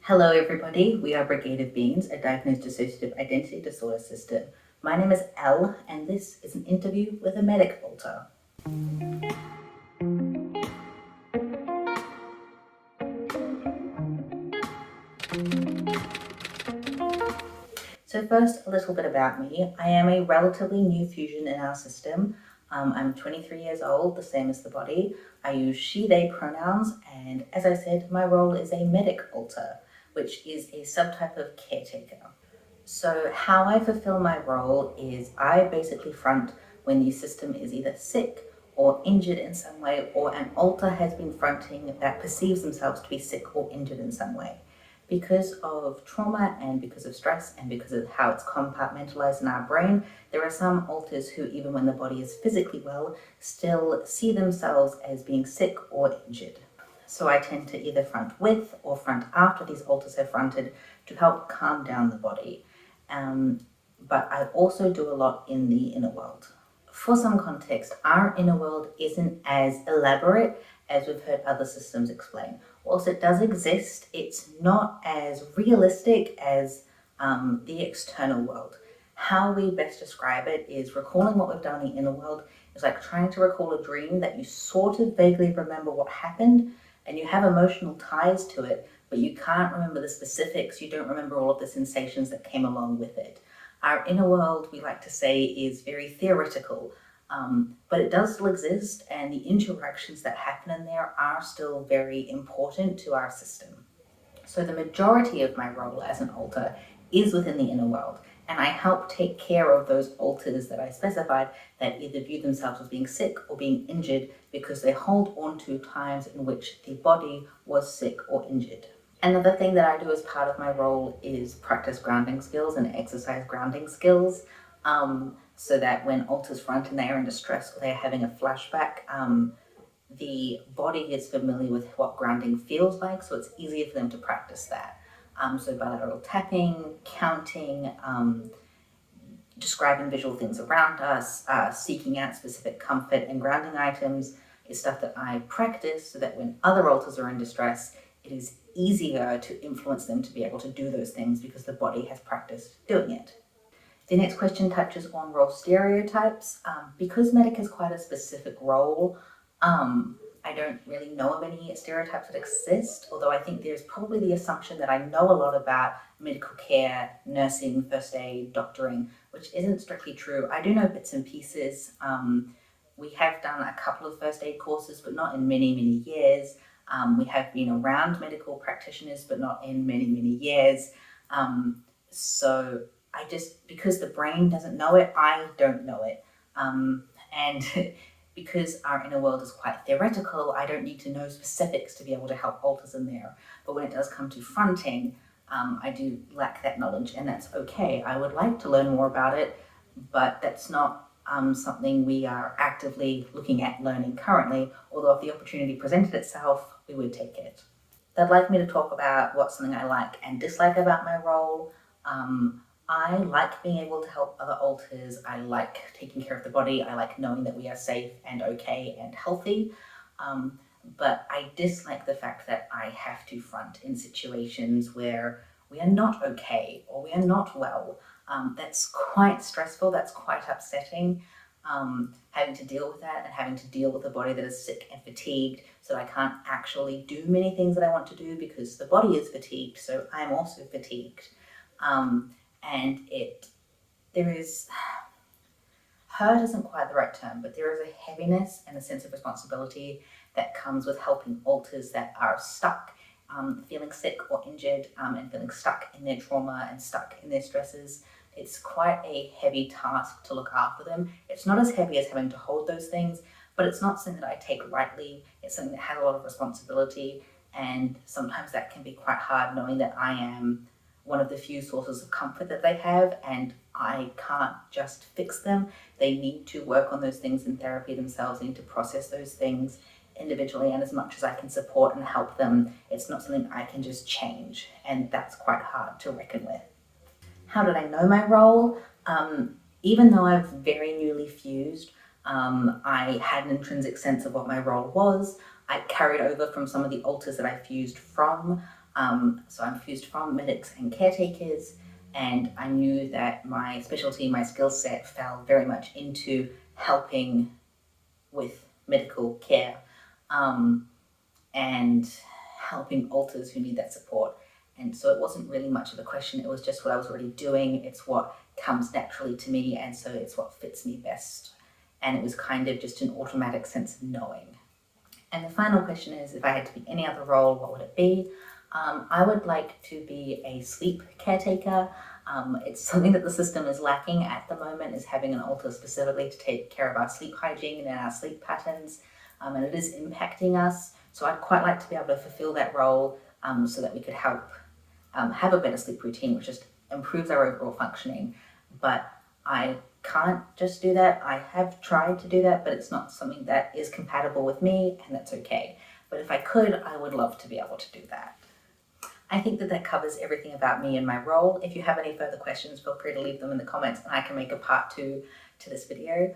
Hello everybody, we are Brigade of Beans, a diagnosed dissociative identity disorder system. My name is Elle and this is an interview with a medic alter. So first, a little bit about me. I am a relatively new fusion in our system. I'm 23 years old, the same as the body. I use she, they pronouns, and as I said, my role is a medic alter, which is a subtype of caretaker. So how I fulfill my role is I basically front when the system is either sick or injured in some way, or an alter has been fronting that perceives themselves to be sick or injured in some way. Because of trauma and because of stress and because of how it's compartmentalized in our brain, there are some alters who, even when the body is physically well, still see themselves as being sick or injured. So I tend to either front with or front after these alters have fronted to help calm down the body. But I also do a lot in the inner world. For some context, our inner world isn't as elaborate as we've heard other systems explain. Whilst it does exist, it's not as realistic as the external world. How we best describe it is recalling what we've done in the inner world is like trying to recall a dream that you sort of vaguely remember what happened and you have emotional ties to it, but you can't remember the specifics. You don't remember all of the sensations that came along with it. Our inner world, we like to say, is very theoretical, but it does still exist, and the interactions that happen in there are still very important to our system. So the majority of my role as an alter is within the inner world, and I help take care of those alters that I specified that either view themselves as being sick or being injured because they hold on to times in which the body was sick or injured. Another thing that I do as part of my role is practice grounding skills and exercise grounding skills, so that when alters front and they are in distress or they're having a flashback, the body is familiar with what grounding feels like, so it's easier for them to practice that. So bilateral tapping, counting, describing visual things around us, seeking out specific comfort and grounding items is stuff that I practice so that when other alters are in distress, it is easier to influence them to be able to do those things because the body has practiced doing it. The next question touches on role stereotypes. Because medic is quite a specific role, I don't really know of any stereotypes that exist, although I think there's probably the assumption that I know a lot about medical care, nursing, first aid, doctoring, which isn't strictly true. I do know bits and pieces. We have done a couple of first aid courses, but not in many, many years. We have been around medical practitioners, but not in many, many years. So I just, because the brain doesn't know it, I don't know it. And because our inner world is quite theoretical, I don't need to know specifics to be able to help alters in there. But when it does come to fronting, I do lack that knowledge, and that's okay. I would like to learn more about it, but that's not something we are actively looking at learning currently, although if the opportunity presented itself, we would take it. They'd like me to talk about what's something I like and dislike about my role. I like being able to help other alters. I like taking care of the body. I like knowing that we are safe and okay and healthy. But I dislike the fact that I have to front in situations where we are not okay or we are not well. That's quite stressful. That's quite upsetting. Having to deal with that and having to deal with a body that is sick and fatigued, so I can't actually do many things that I want to do because the body is fatigued, so I'm also fatigued. And there is, hurt isn't quite the right term, but there is a heaviness and a sense of responsibility that comes with helping alters that are stuck, feeling sick or injured, and feeling stuck in their trauma and stuck in their stresses. It's quite a heavy task to look after them. It's not as heavy as having to hold those things, but it's not something that I take lightly. It's something that has a lot of responsibility, and sometimes that can be quite hard knowing that I am one of the few sources of comfort that they have, and I can't just fix them. They need to work on those things in therapy themselves. They need to process those things individually, and as much as I can support and help them, it's not something I can just change, and that's quite hard to reckon with. How did I know my role? Even though I've very newly fused, I had an intrinsic sense of what my role was. I carried over from some of the alters that I fused from. So I'm fused from medics and caretakers, and I knew that my specialty, my skill set fell very much into helping with medical care, and helping alters who need that support. And so it wasn't really much of a question, it was just what I was already doing. It's what comes naturally to me, and so it's what fits me best. And it was kind of just an automatic sense of knowing. And the final question is, if I had to be any other role, what would it be? I would like to be a sleep caretaker. It's something that the system is lacking at the moment, is having an alter specifically to take care of our sleep hygiene and our sleep patterns, and it is impacting us. So I'd quite like to be able to fulfill that role, so that we could help have a better sleep routine, which just improves our overall functioning. But I can't just do that. I have tried to do that, but it's not something that is compatible with me, and that's okay. But if I could, I would love to be able to do that. I think that that covers everything about me and my role. If you have any further questions, feel free to leave them in the comments, and I can make a part 2 to this video.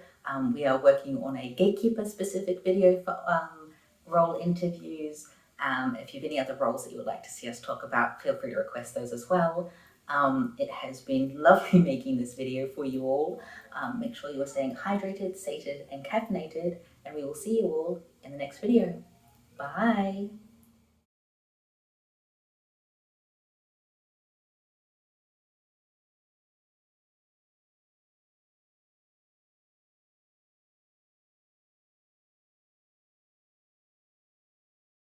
We are working on a gatekeeper specific video for role interviews. If you have any other roles that you would like to see us talk about, feel free to request those as well. It has been lovely making this video for you all. Make sure you are staying hydrated, sated, and caffeinated, and we will see you all in the next video. Bye!